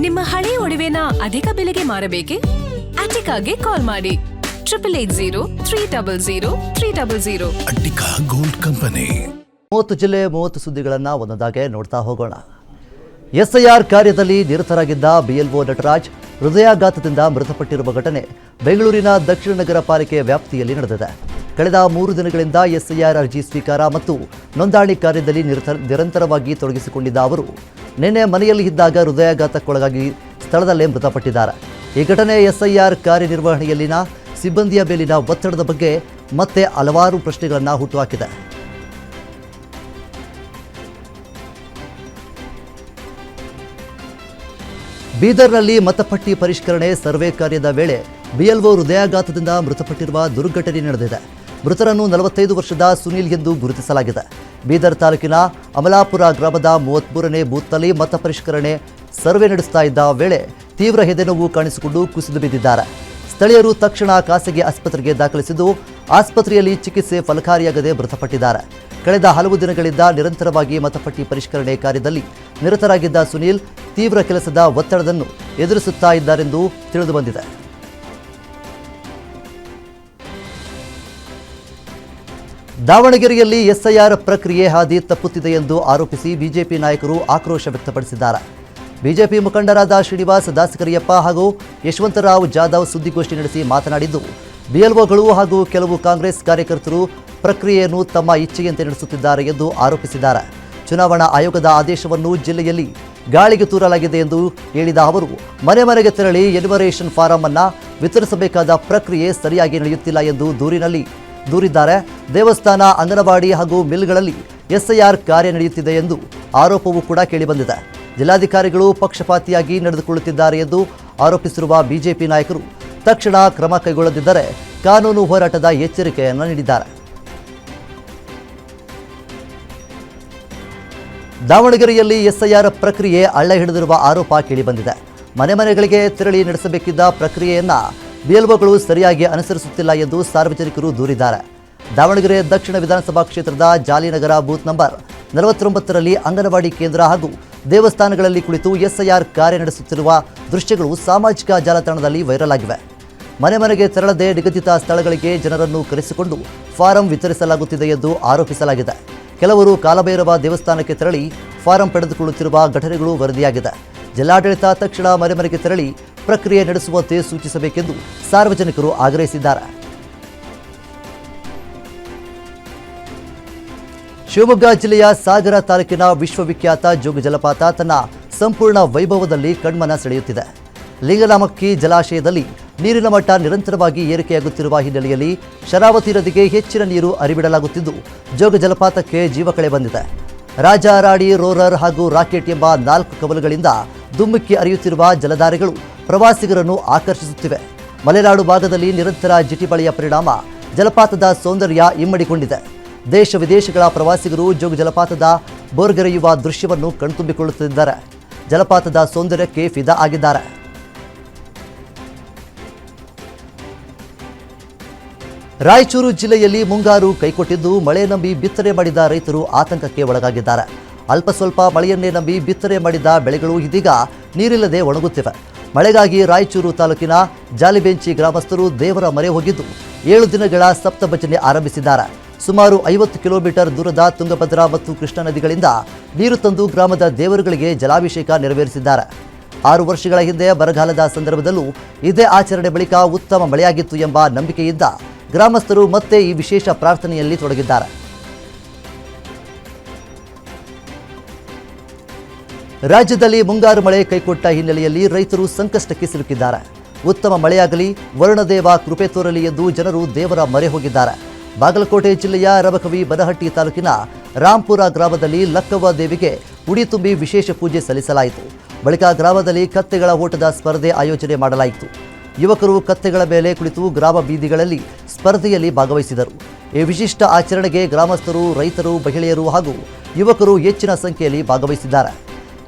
ನಿಮ್ಮ ಹಳೆಯ ಒಡವೆನ ಅಧಿಕ ಬೆಲೆಗೆ ಮಾರಬೇಕೆ? ಅಟಿಕಾಗೆ ಕಾಲ್ ಮಾಡಿ 8880 ಅಟಿಕಾ ಗೋಲ್ಡ್ ಕಂಪನಿ. 30 ಜಿಲ್ಲೆ 30 ಸುದ್ದಿಗಳನ್ನು ಒಂದೊಂದಾಗೆ ನೋಡ್ತಾ ಹೋಗೋಣ. ಎಸ್ಐಆರ್ ಕಾರ್ಯದಲ್ಲಿ ನಿರತರಾಗಿದ್ದ ಬಿಎಲ್ಒ ನಟರಾಜ್ ಹೃದಯಾಘಾತದಿಂದ ಮೃತಪಟ್ಟಿರುವ ಘಟನೆ ಬೆಂಗಳೂರಿನ ದಕ್ಷಿಣ ನಗರ ಪಾಲಿಕೆ ವ್ಯಾಪ್ತಿಯಲ್ಲಿ ನಡೆದಿದೆ. ಕಳೆದ 3 ದಿನಗಳಿಂದ ಎಸ್ಐಆರ್ ಅರ್ಜಿ ಸ್ವೀಕಾರ ಮತ್ತು ನೋಂದಣಿ ಕಾರ್ಯದಲ್ಲಿ ನಿರಂತರವಾಗಿ ತೊಡಗಿಸಿಕೊಂಡಿದ್ದ ಅವರು ನಿನ್ನೆ ಮನೆಯಲ್ಲಿ ಇದ್ದಾಗ ಹೃದಯಾಘಾತಕ್ಕೊಳಗಾಗಿ ಸ್ಥಳದಲ್ಲೇ ಮೃತಪಟ್ಟಿದ್ದಾರೆ. ಈ ಘಟನೆ ಎಸ್ಐಆರ್ ಕಾರ್ಯನಿರ್ವಹಣೆಯಲ್ಲಿನ ಸಿಬ್ಬಂದಿಯ ಮೇಲಿನ ಒತ್ತಡದ ಬಗ್ಗೆ ಮತ್ತೆ ಹಲವಾರು ಪ್ರಶ್ನೆಗಳನ್ನು ಹುಟ್ಟುಹಾಕಿದೆ. ಬೀದರ್ನಲ್ಲಿ ಮತಪಟ್ಟಿ ಪರಿಷ್ಕರಣೆ ಸರ್ವೆ ಕಾರ್ಯದ ವೇಳೆ ಬಿಎಲ್ಒ ಹೃದಯಾಘಾತದಿಂದ ಮೃತಪಟ್ಟಿರುವ ದುರ್ಘಟನೆ ನಡೆದಿದೆ. ಮೃತರನ್ನು 45 ವರ್ಷದ ಸುನೀಲ್ ಎಂದು ಗುರುತಿಸಲಾಗಿದೆ. ಬೀದರ್ ತಾಲೂಕಿನ ಅಮಲಾಪುರ ಗ್ರಾಮದ 33ನೇ ಬೂತ್ನಲ್ಲಿ ಮತ ಪರಿಷ್ಕರಣೆ ಸರ್ವೆ ನಡೆಸ್ತಾ ಇದ್ದ ವೇಳೆ ತೀವ್ರ ಎದೆನೋವು ಕಾಣಿಸಿಕೊಂಡು ಕುಸಿದು ಬಿದ್ದಿದ್ದಾರೆ. ಸ್ಥಳೀಯರು ತಕ್ಷಣ ಖಾಸಗಿ ಆಸ್ಪತ್ರೆಗೆ ದಾಖಲಿಸಿದ್ದು ಆಸ್ಪತ್ರೆಯಲ್ಲಿ ಚಿಕಿತ್ಸೆ ಫಲಕಾರಿಯಾಗದೆ ಮೃತಪಟ್ಟಿದ್ದಾರೆ. ಕಳೆದ ಹಲವು ದಿನಗಳಿಂದ ನಿರಂತರವಾಗಿ ಮತಪಟ್ಟಿ ಪರಿಷ್ಕರಣೆ ಕಾರ್ಯದಲ್ಲಿ ನಿರತರಾಗಿದ್ದ ಸುನೀಲ್ ತೀವ್ರ ಕೆಲಸದ ಒತ್ತಡವನ್ನು ಎದುರಿಸುತ್ತಾ ಇದ್ದಾರೆಂದು ತಿಳಿದುಬಂದಿದೆ. ದಾವಣಗೆರೆಯಲ್ಲಿ ಎಸ್ಐಆರ್ ಪ್ರಕ್ರಿಯೆ ಹಾದಿ ತಪ್ಪುತ್ತಿದೆ ಎಂದು ಆರೋಪಿಸಿ ಬಿಜೆಪಿ ನಾಯಕರು ಆಕ್ರೋಶ ವ್ಯಕ್ತಪಡಿಸಿದ್ದಾರೆ. ಬಿಜೆಪಿ ಮುಖಂಡರಾದ ಶ್ರೀನಿವಾಸ್ ದಾಸಕರಿಯಪ್ಪ ಹಾಗೂ ಯಶವಂತರಾವ್ ಜಾಧವ್ ಸುದ್ದಿಗೋಷ್ಠಿ ನಡೆಸಿ ಮಾತನಾಡಿದ್ದು, ಬಿಎಲ್ಒಗಳು ಹಾಗೂ ಕೆಲವು ಕಾಂಗ್ರೆಸ್ ಕಾರ್ಯಕರ್ತರು ಪ್ರಕ್ರಿಯೆಯನ್ನು ತಮ್ಮ ಇಚ್ಛೆಯಂತೆ ನಡೆಸುತ್ತಿದ್ದಾರೆ ಎಂದು ಆರೋಪಿಸಿದ್ದಾರೆ. ಚುನಾವಣಾ ಆಯೋಗದ ಆದೇಶವನ್ನು ಜಿಲ್ಲೆಯಲ್ಲಿ ಗಾಳಿಗೆ ತೂರಲಾಗಿದೆ ಎಂದು ಹೇಳಿದ ಅವರು, ಮನೆ ಮನೆಗೆ ತೆರಳಿ ಎನ್ಯುಮರೇಷನ್ ಫಾರಂ ಅನ್ನು ವಿತರಿಸಬೇಕಾದ ಪ್ರಕ್ರಿಯೆ ಸರಿಯಾಗಿ ನಡೆಯುತ್ತಿಲ್ಲ ಎಂದು ದೂರಿದ್ದಾರೆ. ದೇವಸ್ಥಾನ, ಅಂಗನವಾಡಿ ಹಾಗೂ ಮಿಲ್ಗಳಲ್ಲಿ ಎಸ್ಐಆರ್ ಕಾರ್ಯ ನಡೆಯುತ್ತಿದೆ ಎಂದು ಆರೋಪವೂ ಕೂಡ ಕೇಳಿಬಂದಿದೆ. ಜಿಲ್ಲಾಧಿಕಾರಿಗಳು ಪಕ್ಷಪಾತಿಯಾಗಿ ನಡೆದುಕೊಳ್ಳುತ್ತಿದ್ದಾರೆ ಎಂದು ಆರೋಪಿಸಿರುವ ಬಿಜೆಪಿ ನಾಯಕರು ತಕ್ಷಣ ಕ್ರಮ ಕೈಗೊಳ್ಳದಿದ್ದರೆ ಕಾನೂನು ಹೋರಾಟದ ಎಚ್ಚರಿಕೆಯನ್ನು ನೀಡಿದ್ದಾರೆ. ದಾವಣಗೆರೆಯಲ್ಲಿ ಎಸ್ಐಆರ್ ಪ್ರಕ್ರಿಯೆ ಹಳ್ಳ ಹಿಡಿದಿರುವ ಆರೋಪ ಕೇಳಿಬಂದಿದೆ. ಮನೆ ಮನೆಗಳಿಗೆ ತೆರಳಿ ನಡೆಸಬೇಕಿದ್ದ ಪ್ರಕ್ರಿಯೆಯನ್ನು ಬಿಎಲ್ಒಗಳು ಸರಿಯಾಗಿ ಅನುಸರಿಸುತ್ತಿಲ್ಲ ಎಂದು ಸಾರ್ವಜನಿಕರು ದೂರಿದ್ದಾರೆ. ದಾವಣಗೆರೆ ದಕ್ಷಿಣ ವಿಧಾನಸಭಾ ಕ್ಷೇತ್ರದ ಜಾಲಿನಗರ ಬೂತ್ ನಂಬರ್ 49ರಲ್ಲಿ ಅಂಗನವಾಡಿ ಕೇಂದ್ರ ಹಾಗೂ ದೇವಸ್ಥಾನಗಳಲ್ಲಿ ಕುಳಿತು ಎಸ್ಐಆರ್ ಕಾರ್ಯ ನಡೆಸುತ್ತಿರುವ ದೃಶ್ಯಗಳು ಸಾಮಾಜಿಕ ಜಾಲತಾಣದಲ್ಲಿ ವೈರಲ್ ಆಗಿವೆ. ಮನೆ ಮನೆಗೆ ತೆರಳದೆ ನಿಗದಿತ ಸ್ಥಳಗಳಿಗೆ ಜನರನ್ನು ಕರೆಸಿಕೊಂಡು ಫಾರಂ ವಿತರಿಸಲಾಗುತ್ತಿದೆ ಎಂದು ಆರೋಪಿಸಲಾಗಿದೆ. ಕೆಲವರು ಕಾಲಭೈರವ ದೇವಸ್ಥಾನಕ್ಕೆ ತೆರಳಿ ಫಾರಂ ಪಡೆದುಕೊಳ್ಳುತ್ತಿರುವ ಘಟನೆಗಳು ವರದಿಯಾಗಿದೆ. ಜಿಲ್ಲಾಡಳಿತ ತಕ್ಷಣ ಮನೆ ಮನೆಗೆ ತೆರಳಿ ಪ್ರಕ್ರಿಯೆ ನಡೆಸುವಂತೆ ಸೂಚಿಸಬೇಕೆಂದು ಸಾರ್ವಜನಿಕರು ಆಗ್ರಹಿಸಿದ್ದಾರೆ. ಶಿವಮೊಗ್ಗ ಜಿಲ್ಲೆಯ ಸಾಗರ ತಾಲೂಕಿನ ವಿಶ್ವವಿಖ್ಯಾತ ಜೋಗ ಜಲಪಾತ ತನ್ನ ಸಂಪೂರ್ಣ ವೈಭವದಲ್ಲಿ ಕಣ್ಮನ ಸೆಳೆಯುತ್ತಿದೆ. ಲಿಂಗನಮಕ್ಕಿ ಜಲಾಶಯದಲ್ಲಿ ನೀರಿನ ಮಟ್ಟ ನಿರಂತರವಾಗಿ ಏರಿಕೆಯಾಗುತ್ತಿರುವ ಹಿನ್ನೆಲೆಯಲ್ಲಿ ಶರಾವತಿ ನದಿಗೆ ಹೆಚ್ಚಿನ ನೀರು ಹರಿಬಿಡಲಾಗುತ್ತಿದ್ದು ಜೋಗ ಜಲಪಾತಕ್ಕೆ ಜೀವಕಳೆ ಬಂದಿದೆ. ರಾಜ, ರಾಣಿ, ರೋರರ್ ಹಾಗೂ ರಾಕೆಟ್ ಎಂಬ 4 ಕವಲುಗಳಿಂದ ಧುಮ್ಮಿಕ್ಕಿ ಹರಿಯುತ್ತಿರುವ ಜಲಧಾರೆಗಳು ಪ್ರವಾಸಿಗರನ್ನು ಆಕರ್ಷಿಸುತ್ತಿವೆ. ಮಲೆನಾಡು ಭಾಗದಲ್ಲಿ ನಿರಂತರ ಜಿಟಿಮಳೆಯ ಪರಿಣಾಮ ಜಲಪಾತದ ಸೌಂದರ್ಯ ಇಮ್ಮಡಿಕೊಂಡಿದೆ. ದೇಶ ವಿದೇಶಗಳ ಪ್ರವಾಸಿಗರು ಜೋಗ ಜಲಪಾತದ ಬೋರ್ಗರೆಯುವ ದೃಶ್ಯವನ್ನು ಕಣ್ತುಂಬಿಕೊಳ್ಳುತ್ತಿದ್ದಾರೆ. ಜಲಪಾತದ ಸೌಂದರ್ಯಕ್ಕೆ ಫಿದಾ ಆಗಿದ್ದಾರೆ. ರಾಯಚೂರು ಜಿಲ್ಲೆಯಲ್ಲಿ ಮುಂಗಾರು ಕೈಕೊಟ್ಟಿದ್ದು ಮಳೆ ನಂಬಿ ಬಿತ್ತನೆ ಮಾಡಿದ ರೈತರು ಆತಂಕಕ್ಕೆ ಒಳಗಾಗಿದ್ದಾರೆ. ಅಲ್ಪ ಸ್ವಲ್ಪ ಮಳೆಯನ್ನೇ ನಂಬಿ ಬಿತ್ತನೆ ಮಾಡಿದ ಬೆಳೆಗಳು ಇದೀಗ ನೀರಿಲ್ಲದೆ ಒಣಗುತ್ತಿವೆ. ಮಳೆಗಾಗಿ ರಾಯಚೂರು ತಾಲೂಕಿನ ಜಾಲಿಬೆಂಚಿ ಗ್ರಾಮಸ್ಥರು ದೇವರ ಮೊರೆ ಹೋಗಿದ್ದು 7 ದಿನಗಳ ಸಪ್ತಭಜನೆ ಆರಂಭಿಸಿದ್ದಾರೆ. ಸುಮಾರು 50 ಕಿಲೋಮೀಟರ್ ದೂರದ ತುಂಗಭದ್ರಾ ಮತ್ತು ಕೃಷ್ಣಾ ನದಿಗಳಿಂದ ನೀರು ತಂದು ಗ್ರಾಮದ ದೇವರುಗಳಿಗೆ ಜಲಾಭಿಷೇಕ ನೆರವೇರಿಸಿದ್ದಾರೆ. 6 ವರ್ಷಗಳ ಹಿಂದೆ ಬರಗಾಲದ ಸಂದರ್ಭದಲ್ಲೂ ಇದೇ ಆಚರಣೆ ಬಳಿಕ ಉತ್ತಮ ಮಳೆಯಾಗಿತ್ತು ಎಂಬ ನಂಬಿಕೆಯಿಂದ ಗ್ರಾಮಸ್ಥರು ಮತ್ತೆ ಈ ವಿಶೇಷ ಪ್ರಾರ್ಥನೆಯಲ್ಲಿ ತೊಡಗಿದ್ದಾರೆ. ರಾಜ್ಯದಲ್ಲಿ ಮುಂಗಾರು ಮಳೆ ಕೈಕೊಟ್ಟ ಹಿನ್ನೆಲೆಯಲ್ಲಿ ರೈತರು ಸಂಕಷ್ಟಕ್ಕೆ ಸಿಲುಕಿದ್ದಾರೆ. ಉತ್ತಮ ಮಳೆಯಾಗಲಿ, ವರುಣದೇವ ಕೃಪೆ ತೋರಲಿ ಎಂದು ಜನರು ದೇವರ ಮೊರೆ ಹೋಗಿದ್ದಾರೆ. ಬಾಗಲಕೋಟೆ ಜಿಲ್ಲೆಯ ರಬಕವಿ ಬನಹಟ್ಟಿ ತಾಲೂಕಿನ ರಾಂಪುರ ಗ್ರಾಮದಲ್ಲಿ ಲಕ್ಕವ್ವ ದೇವಿಗೆ ಉಡಿ ತುಂಬಿ ವಿಶೇಷ ಪೂಜೆ ಸಲ್ಲಿಸಲಾಯಿತು. ಬಳಿಕ ಗ್ರಾಮದಲ್ಲಿ ಕತ್ತೆಗಳ ಓಟದ ಸ್ಪರ್ಧೆ ಆಯೋಜನೆ ಮಾಡಲಾಯಿತು. ಯುವಕರು ಕತ್ತೆಗಳ ಮೇಲೆ ಕುಳಿತು ಗ್ರಾಮ ಬೀದಿಗಳಲ್ಲಿ ಸ್ಪರ್ಧೆಯಲ್ಲಿ ಭಾಗವಹಿಸಿದರು. ಈ ವಿಶಿಷ್ಟ ಆಚರಣೆಗೆ ಗ್ರಾಮಸ್ಥರು, ರೈತರು, ಮಹಿಳೆಯರು ಹಾಗೂ ಯುವಕರು ಹೆಚ್ಚಿನ ಸಂಖ್ಯೆಯಲ್ಲಿ ಭಾಗವಹಿಸಿದ್ದಾರೆ.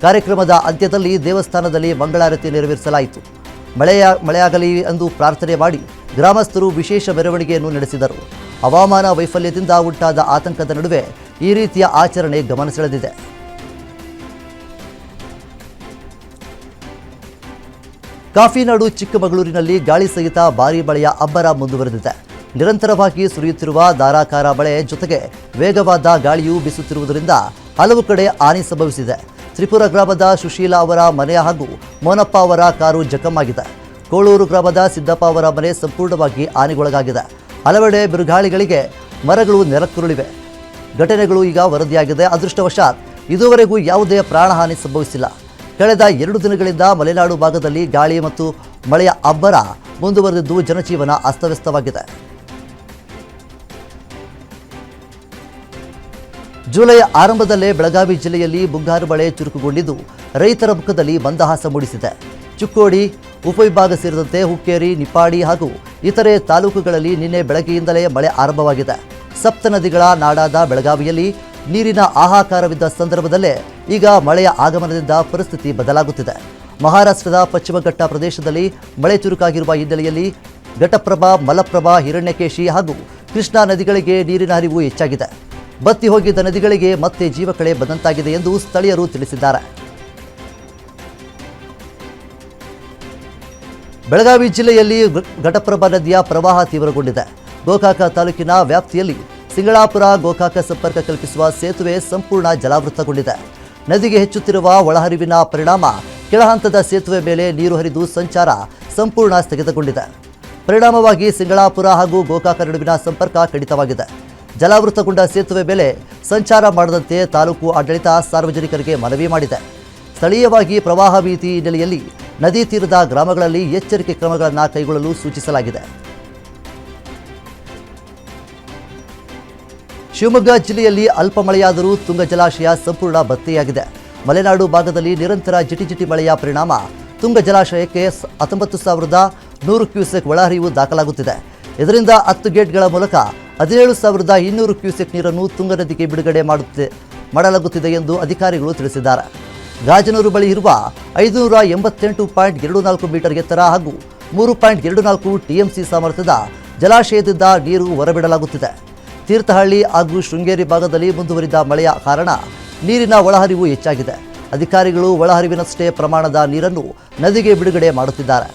ಕಾರ್ಯಕ್ರಮದ ಅಂತ್ಯದಲ್ಲಿ ದೇವಸ್ಥಾನದಲ್ಲಿ ಮಂಗಳಾರತಿ ನೆರವೇರಿಸಲಾಯಿತು. ಮಳೆಯಾಗಲಿ ಎಂದು ಪ್ರಾರ್ಥನೆ ಮಾಡಿ ಗ್ರಾಮಸ್ಥರು ವಿಶೇಷ ಮೆರವಣಿಗೆಯನ್ನು ನಡೆಸಿದರು. ಹವಾಮಾನ ವೈಫಲ್ಯದಿಂದ ಉಂಟಾದ ಆತಂಕದ ನಡುವೆ ಈ ರೀತಿಯ ಆಚರಣೆ ಗಮನ ಸೆಳೆದಿದೆ. ಕಾಫಿನಾಡು ಚಿಕ್ಕಮಗಳೂರಿನಲ್ಲಿ ಗಾಳಿ ಸಹಿತ ಭಾರೀ ಮಳೆಯ ಅಬ್ಬರ ಮುಂದುವರೆದಿದೆ. ನಿರಂತರವಾಗಿ ಸುರಿಯುತ್ತಿರುವ ಧಾರಾಕಾರ ಮಳೆ ಜೊತೆಗೆ ವೇಗವಾದ ಗಾಳಿಯೂ ಬೀಸುತ್ತಿರುವುದರಿಂದ ಹಲವು ಕಡೆ ಹಾನಿ ಸಂಭವಿಸಿದೆ. ತ್ರಿಪುರ ಗ್ರಾಮದ ಸುಶೀಲಾ ಅವರ ಮನೆ ಹಾಗೂ ಮೋನಪ್ಪ ಅವರ ಕಾರು ಜಖಮ್ಮಾಗಿದೆ. ಕೋಳೂರು ಗ್ರಾಮದ ಸಿದ್ದಪ್ಪ ಅವರ ಮನೆ ಸಂಪೂರ್ಣವಾಗಿ ಹಾನಿಗೊಳಗಾಗಿದೆ. ಹಲವೆಡೆ ಬಿರುಗಾಳಿಗಳಿಗೆ ಮರಗಳು ನೆಲಕ್ಕುರುಳಿವೆ. ಘಟನೆಗಳು ಈಗ ವರದಿಯಾಗಿದೆ. ಅದೃಷ್ಟವಶಾತ್ ಇದುವರೆಗೂ ಯಾವುದೇ ಪ್ರಾಣಹಾನಿ ಸಂಭವಿಸಿಲ್ಲ. ಕಳೆದ 2 ದಿನಗಳಿಂದ ಮಲೆನಾಡು ಭಾಗದಲ್ಲಿ ಗಾಳಿ ಮತ್ತು ಮಳೆಯ ಅಬ್ಬರ ಮುಂದುವರೆದಿದ್ದು ಜನಜೀವನ ಅಸ್ತವ್ಯಸ್ತವಾಗಿದೆ. ಜುಲೈ ಆರಂಭದಲ್ಲೇ ಬೆಳಗಾವಿ ಜಿಲ್ಲೆಯಲ್ಲಿ ಮುಂಗಾರು ಮಳೆ ಚುರುಕುಗೊಂಡಿದ್ದು ರೈತರ ಮುಖದಲ್ಲಿ ಮಂದಹಾಸ ಮೂಡಿಸಿದೆ. ಚಿಕ್ಕೋಡಿ ಉಪವಿಭಾಗ ಸೇರಿದಂತೆ ಹುಕ್ಕೇರಿ, ನಿಪ್ಪಾಡಿ ಹಾಗೂ ಇತರೆ ತಾಲೂಕುಗಳಲ್ಲಿ ನಿನ್ನೆ ಬೆಳಗ್ಗೆಯಿಂದಲೇ ಮಳೆ ಆರಂಭವಾಗಿದೆ. ಸಪ್ತ ನದಿಗಳ ನಾಡಾದ ಬೆಳಗಾವಿಯಲ್ಲಿ ನೀರಿನ ಹಾಹಾಕಾರವಿದ್ದ ಸಂದರ್ಭದಲ್ಲೇ ಈಗ ಮಳೆಯ ಆಗಮನದಿಂದ ಪರಿಸ್ಥಿತಿ ಬದಲಾಗುತ್ತಿದೆ. ಮಹಾರಾಷ್ಟ್ರದ ಪಶ್ಚಿಮ ಘಟ್ಟ ಪ್ರದೇಶದಲ್ಲಿ ಮಳೆ ಚುರುಕಾಗಿರುವ ಹಿನ್ನೆಲೆಯಲ್ಲಿ ಘಟಪ್ರಭಾ, ಮಲಪ್ರಭಾ, ಹಿರಣ್ಯಕೇಶಿ ಹಾಗೂ ಕೃಷ್ಣಾ ನದಿಗಳಿಗೆ ನೀರಿನ ಹರಿವು ಹೆಚ್ಚಾಗಿದೆ. ಬತ್ತಿ ಹೋಗಿದ್ದ ನದಿಗಳಿಗೆ ಮತ್ತೆ ಜೀವಕಳೆ ಬಂದಂತಾಗಿದೆ ಎಂದು ಸ್ಥಳೀಯರು ತಿಳಿಸಿದ್ದಾರೆ. ಬೆಳಗಾವಿ ಜಿಲ್ಲೆಯಲ್ಲಿ ಘಟಪ್ರಭಾ ನದಿಯ ಪ್ರವಾಹ ತೀವ್ರಗೊಂಡಿದೆ. ಗೋಕಾಕ ತಾಲೂಕಿನ ವ್ಯಾಪ್ತಿಯಲ್ಲಿ ಸಿಂಗಳಾಪುರ ಗೋಕಾಕ ಸಂಪರ್ಕ ಕಲ್ಪಿಸುವ ಸೇತುವೆ ಸಂಪೂರ್ಣ ಜಲಾವೃತಗೊಂಡಿದೆ. ನದಿಗೆ ಹೆಚ್ಚುತ್ತಿರುವ ಒಳಹರಿವಿನ ಪರಿಣಾಮ ಕೆಳಹಂತದ ಸೇತುವೆ ಮೇಲೆ ನೀರು ಹರಿದು ಸಂಚಾರ ಸಂಪೂರ್ಣ ಸ್ಥಗಿತಗೊಂಡಿದೆ. ಪರಿಣಾಮವಾಗಿ ಸಿಂಗಳಾಪುರ ಹಾಗೂ ಗೋಕಾಕ ನಡುವಿನ ಸಂಪರ್ಕ ಕಡಿತವಾಗಿದೆ. ಜಲಾವೃತಗೊಂಡ ಸೇತುವೆ ಮೇಲೆ ಸಂಚಾರ ಮಾಡದಂತೆ ತಾಲೂಕು ಆಡಳಿತ ಸಾರ್ವಜನಿಕರಿಗೆ ಮನವಿ ಮಾಡಿದೆ. ಸ್ಥಳೀಯವಾಗಿ ಪ್ರವಾಹ ಭೀತಿ ಹಿನ್ನೆಲೆಯಲ್ಲಿ ನದಿ ತೀರದ ಗ್ರಾಮಗಳಲ್ಲಿ ಎಚ್ಚರಿಕೆ ಕ್ರಮಗಳನ್ನು ಕೈಗೊಳ್ಳಲು ಸೂಚಿಸಲಾಗಿದೆ. ಶಿವಮೊಗ್ಗ ಜಿಲ್ಲೆಯಲ್ಲಿ ಅಲ್ಪ ಮಳೆಯಾದರೂ ತುಂಗ ಜಲಾಶಯ ಸಂಪೂರ್ಣ ಭರ್ತಿಯಾಗಿದೆ. ಮಲೆನಾಡು ಭಾಗದಲ್ಲಿ ನಿರಂತರ ಜಿಟಿಜಿಟಿ ಮಳೆಯ ಪರಿಣಾಮ ತುಂಗ ಜಲಾಶಯಕ್ಕೆ 19,100 ಕ್ಯೂಸೆಕ್ ಒಳಹರಿವು ದಾಖಲಾಗುತ್ತಿದೆ. ಇದರಿಂದ 10 ಗೇಟ್ಗಳ ಮೂಲಕ 17,200 ಕ್ಯೂಸೆಕ್ ನೀರನ್ನು ತುಂಗ ನದಿಗೆ ಬಿಡುಗಡೆ ಮಾಡಲಾಗುತ್ತಿದೆ ಎಂದು ಅಧಿಕಾರಿಗಳು ತಿಳಿಸಿದ್ದಾರೆ. ಗಾಜನೂರು ಬಳಿ ಇರುವ 588.24 ಮೀಟರ್ ಎತ್ತರ ಹಾಗೂ 3.24 ಟಿಎಂಸಿ ಸಾಮರ್ಥ್ಯದ ಜಲಾಶಯದಿಂದ ನೀರು ಹೊರಬಿಡಲಾಗುತ್ತಿದೆ. ತೀರ್ಥಹಳ್ಳಿ ಹಾಗೂ ಶೃಂಗೇರಿ ಭಾಗದಲ್ಲಿ ಮುಂದುವರಿದ ಮಳೆಯ ಕಾರಣ ನೀರಿನ ಒಳಹರಿವು ಹೆಚ್ಚಾಗಿದೆ. ಅಧಿಕಾರಿಗಳು ಒಳಹರಿವಿನಷ್ಟೇ ಪ್ರಮಾಣದ ನೀರನ್ನು ನದಿಗೆ ಬಿಡುಗಡೆ ಮಾಡುತ್ತಿದ್ದಾರೆ.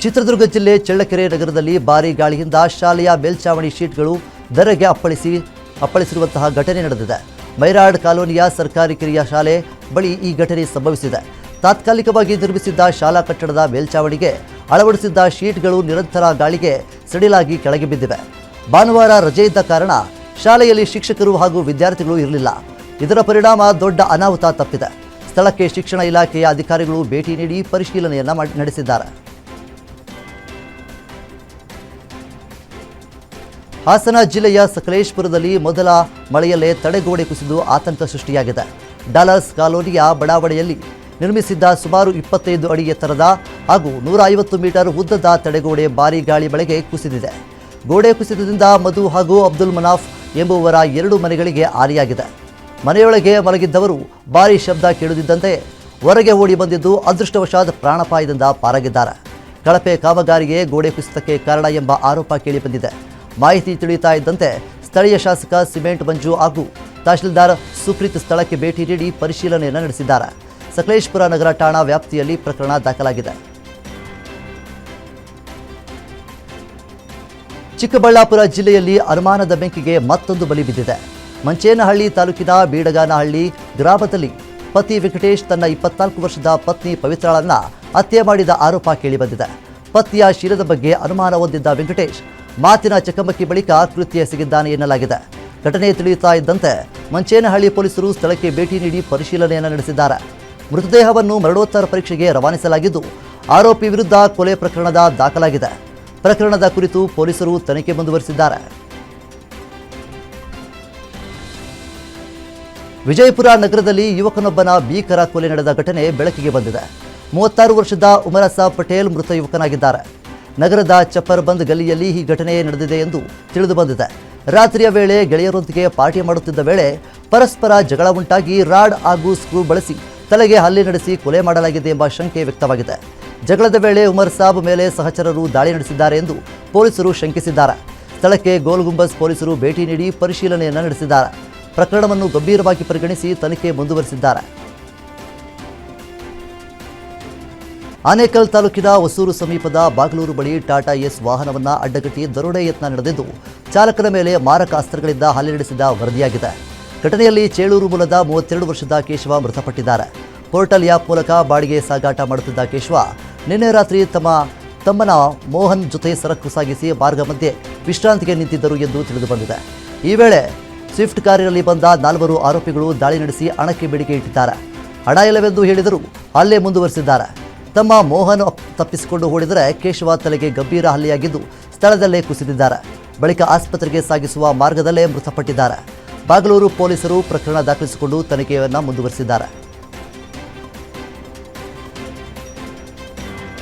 ಚಿತ್ರದುರ್ಗ ಜಿಲ್ಲೆ ಚಳ್ಳಕೆರೆ ನಗರದಲ್ಲಿ ಭಾರೀ ಗಾಳಿಯಿಂದ ಶಾಲೆಯ ಮೇಲ್ಛಾವಣಿ ಶೀಟ್ಗಳು ಧರೆಗೆ ಅಪ್ಪಳಿಸಿರುವಂತಹ ಘಟನೆ ನಡೆದಿದೆ. ಮೈರಾಡ್ ಕಾಲೋನಿಯ ಸರ್ಕಾರಿ ಕಿರಿಯ ಶಾಲೆ ಬಳಿ ಈ ಘಟನೆ ಸಂಭವಿಸಿದೆ. ತಾತ್ಕಾಲಿಕವಾಗಿ ನಿರ್ಮಿಸಿದ್ದ ಶಾಲಾ ಕಟ್ಟಡದ ಮೇಲ್ಛಾವಣಿಗೆ ಅಳವಡಿಸಿದ್ದ ಶೀಟ್ಗಳು ನಿರಂತರ ಗಾಳಿಗೆ ಸಿಡಿಲಾಗಿ ಕೆಳಗೆ ಬಿದ್ದಿವೆ. ಭಾನುವಾರ ರಜೆ ಇದ್ದ ಕಾರಣ ಶಾಲೆಯಲ್ಲಿ ಶಿಕ್ಷಕರು ಹಾಗೂ ವಿದ್ಯಾರ್ಥಿಗಳು ಇರಲಿಲ್ಲ. ಇದರ ಪರಿಣಾಮ ದೊಡ್ಡ ಅನಾಹುತ ತಪ್ಪಿದೆ. ಸ್ಥಳಕ್ಕೆ ಶಿಕ್ಷಣ ಇಲಾಖೆಯ ಅಧಿಕಾರಿಗಳು ಭೇಟಿ ನೀಡಿ ಪರಿಶೀಲನೆಯನ್ನು ನಡೆಸಿದ್ದಾರೆ. ಹಾಸನ ಜಿಲ್ಲೆಯ ಸಕಲೇಶಪುರದಲ್ಲಿ ಮೊದಲ ಮಳೆಯಲ್ಲೇ ತಡೆಗೋಡೆ ಕುಸಿದು ಆತಂಕ ಸೃಷ್ಟಿಯಾಗಿದೆ. ಡಾಲರ್ಸ್ ಕಾಲೋನಿಯ ಬಡಾವಣೆಯಲ್ಲಿ ನಿರ್ಮಿಸಿದ್ದ ಸುಮಾರು 25 ಅಡಿ ಎತ್ತರದ ಹಾಗೂ 150 ಮೀಟರ್ ಉದ್ದದ ತಡೆಗೋಡೆ ಭಾರೀ ಗಾಳಿ ಮಳೆಗೆ ಕುಸಿದಿದೆ. ಗೋಡೆ ಕುಸಿತದಿಂದ ಮಧು ಹಾಗೂ ಅಬ್ದುಲ್ ಮನಾಫ್ ಎಂಬುವರ 2 ಮನೆಗಳಿಗೆ ಹಾನಿಯಾಗಿದೆ. ಮನೆಯೊಳಗೆ ಮಲಗಿದ್ದವರು ಭಾರೀ ಶಬ್ದ ಕೇಳುತ್ತಿದ್ದಂತೆ ಹೊರಗೆ ಓಡಿ ಬಂದಿದ್ದು ಅದೃಷ್ಟವಶಾತ್ ಪ್ರಾಣಾಪಾಯದಿಂದ ಪಾರಾಗಿದ್ದಾರೆ. ಕಳಪೆ ಕಾಮಗಾರಿಗೆ ಗೋಡೆ ಕುಸಿತಕ್ಕೆ ಕಾರಣ ಎಂಬ ಆರೋಪ ಕೇಳಿಬಂದಿದೆ. ಮಾಹಿತಿ ತಿಳಿಯುತ್ತಾ ಇದ್ದಂತೆ ಸ್ಥಳೀಯ ಶಾಸಕ ಸಿಮೆಂಟ್ ಮಂಜು ಹಾಗೂ ತಹಶೀಲ್ದಾರ್ ಸುಪ್ರೀತ್ ಸ್ಥಳಕ್ಕೆ ಭೇಟಿ ನೀಡಿ ಪರಿಶೀಲನೆಯನ್ನು ನಡೆಸಿದ್ದಾರೆ. ಸಕಲೇಶಪುರ ನಗರ ಠಾಣಾ ವ್ಯಾಪ್ತಿಯಲ್ಲಿ ಪ್ರಕರಣ ದಾಖಲಾಗಿದೆ. ಚಿಕ್ಕಬಳ್ಳಾಪುರ ಜಿಲ್ಲೆಯಲ್ಲಿ ಅನುಮಾನದ ಬೆಂಕಿಗೆ ಮತ್ತೊಂದು ಬಲಿ ಬಿದ್ದಿದೆ. ಮಂಚೇನಹಳ್ಳಿ ತಾಲೂಕಿನ ಬೀಡಗಾನಹಳ್ಳಿ ಗ್ರಾಮದಲ್ಲಿ ಪತಿ ವೆಂಕಟೇಶ್ ತನ್ನ 24 ವರ್ಷದ ಪತ್ನಿ ಪವಿತ್ರಳನ್ನ ಹತ್ಯೆ ಮಾಡಿದ ಆರೋಪ ಕೇಳಿಬಂದಿದೆ. ಪತ್ನಿಯ ಶೀಲದ ಬಗ್ಗೆ ಅನುಮಾನ ಹೊಂದಿದ್ದ ವೆಂಕಟೇಶ್ ಮಾತಿನ ಚಕಮಕಿ ಬಳಿಕ ಕೃತ್ಯ ಎಸಗಿದ್ದಾನೆ ಎನ್ನಲಾಗಿದೆ. ಘಟನೆ ತಿಳಿಯುತ್ತಾ ಇದ್ದಂತೆ ಮಂಚೇನಹಳ್ಳಿ ಪೊಲೀಸರು ಸ್ಥಳಕ್ಕೆ ಭೇಟಿ ನೀಡಿ ಪರಿಶೀಲನೆಯನ್ನು ನಡೆಸಿದ್ದಾರೆ. ಮೃತದೇಹವನ್ನು ಮರಣೋತ್ತರ ಪರೀಕ್ಷೆಗೆ ರವಾನಿಸಲಾಗಿದ್ದು ಆರೋಪಿ ವಿರುದ್ಧ ಕೊಲೆ ಪ್ರಕರಣ ದಾಖಲಾಗಿದೆ. ಪ್ರಕರಣದ ಕುರಿತು ಪೊಲೀಸರು ತನಿಖೆ ಮುಂದುವರಿಸಿದ್ದಾರೆ. ವಿಜಯಪುರ ನಗರದಲ್ಲಿ ಯುವಕನೊಬ್ಬನ ಭೀಕರ ಕೊಲೆ ನಡೆದ ಘಟನೆ ಬೆಳಕಿಗೆ ಬಂದಿದೆ. 36 ವರ್ಷದ ಉಮರಸಾಬ್ ಪಟೇಲ್ ಮೃತ ಯುವಕನಾಗಿದ್ದಾರೆ. ನಗರದ ಚಪ್ಪರ್ಬಂದ್ ಗಲ್ಲಿಯಲ್ಲಿ ಈ ಘಟನೆ ನಡೆದಿದೆ ಎಂದು ತಿಳಿದುಬಂದಿದೆ. ರಾತ್ರಿಯ ವೇಳೆ ಗೆಳೆಯರೊಂದಿಗೆ ಪಾರ್ಟಿ ಮಾಡುತ್ತಿದ್ದ ವೇಳೆ ಪರಸ್ಪರ ಜಗಳ ಉಂಟಾಗಿ ರಾಡ್ ಹಾಗೂ ಸ್ಕ್ರೂ ಬಳಸಿ ತಲೆಗೆ ಹಲ್ಲೆ ನಡೆಸಿ ಕೊಲೆ ಮಾಡಲಾಗಿದೆ ಎಂಬ ಶಂಕೆ ವ್ಯಕ್ತವಾಗಿದೆ. ಜಗಳದ ವೇಳೆ ಉಮರ್ ಸಾಬ್ ಮೇಲೆ ಸಹಚರರು ದಾಳಿ ನಡೆಸಿದ್ದಾರೆ ಎಂದು ಪೊಲೀಸರು ಶಂಕಿಸಿದ್ದಾರೆ. ಸ್ಥಳಕ್ಕೆ ಗೋಲ್ ಗುಂಬಜ್ ಪೊಲೀಸರು ಭೇಟಿ ನೀಡಿ ಪರಿಶೀಲನೆಯನ್ನು ನಡೆಸಿದ್ದಾರೆ. ಪ್ರಕರಣವನ್ನು ಗಂಭೀರವಾಗಿ ಪರಿಗಣಿಸಿ ತನಿಖೆ ಮುಂದುವರೆಸಿದ್ದಾರೆ. ಆನೇಕಲ್ ತಾಲೂಕಿನ ಹೊಸೂರು ಸಮೀಪದ ಬಾಗಲೂರು ಬಳಿ ಟಾಟಾ ಎಸ್ ವಾಹನವನ್ನು ಅಡ್ಡಗಟ್ಟಿ ದರೋಡೆ ಯತ್ನ ನಡೆದಿದ್ದು ಚಾಲಕನ ಮೇಲೆ ಮಾರಕ ಅಸ್ತ್ರಗಳಿಂದ ಹಲ್ಲೆ ನಡೆಸಿದ ವರದಿಯಾಗಿದೆ. ಘಟನೆಯಲ್ಲಿ ಚೇಳೂರು ಮೂಲದ 32 ವರ್ಷದ ಕೇಶವ ಮೃತಪಟ್ಟಿದ್ದಾರೆ. ಪೋರ್ಟಲ್ ಆ್ಯಪ್ ಮೂಲಕ ಬಾಡಿಗೆ ಸಾಗಾಟ ಮಾಡುತ್ತಿದ್ದ ಕೇಶವ ನಿನ್ನೆ ರಾತ್ರಿ ತಮ್ಮನ ಮೋಹನ್ ಜೊತೆ ಸರಕು ಸಾಗಿಸಿ ಮಾರ್ಗ ಮಧ್ಯೆ ವಿಶ್ರಾಂತಿಗೆ ನಿಂತಿದ್ದರು ಎಂದು ತಿಳಿದುಬಂದಿದೆ. ಈ ವೇಳೆ ಸ್ವಿಫ್ಟ್ ಕಾರಿನಲ್ಲಿ ಬಂದ 4 ಆರೋಪಿಗಳು ದಾಳಿ ನಡೆಸಿ ಹಣಕ್ಕೆ ಬೇಡಿಕೆ ಇಟ್ಟಿದ್ದಾರೆ. ಹಣ ಇಲ್ಲವೆಂದು ಹೇಳಿದರೂ ಹಲ್ಲೆ ಮುಂದುವರೆಸಿದ್ದಾರೆ. ತಮ್ಮ ಮೋಹನ್ ತಪ್ಪಿಸಿಕೊಂಡು ಓಡಿದರೆ ಕೇಶವ ತಲೆಗೆ ಗಂಭೀರ ಹಲ್ಲೆಯಾಗಿದ್ದು ಸ್ಥಳದಲ್ಲೇ ಕುಸಿದಿದ್ದಾರೆ. ಬಳಿಕ ಆಸ್ಪತ್ರೆಗೆ ಸಾಗಿಸುವ ಮಾರ್ಗದಲ್ಲೇ ಮೃತಪಟ್ಟಿದ್ದಾರೆ. ಬಾಗಲೂರು ಪೊಲೀಸರು ಪ್ರಕರಣ ದಾಖಲಿಸಿಕೊಂಡು ತನಿಖೆಯನ್ನು ಮುಂದುವರೆಸಿದ್ದಾರೆ.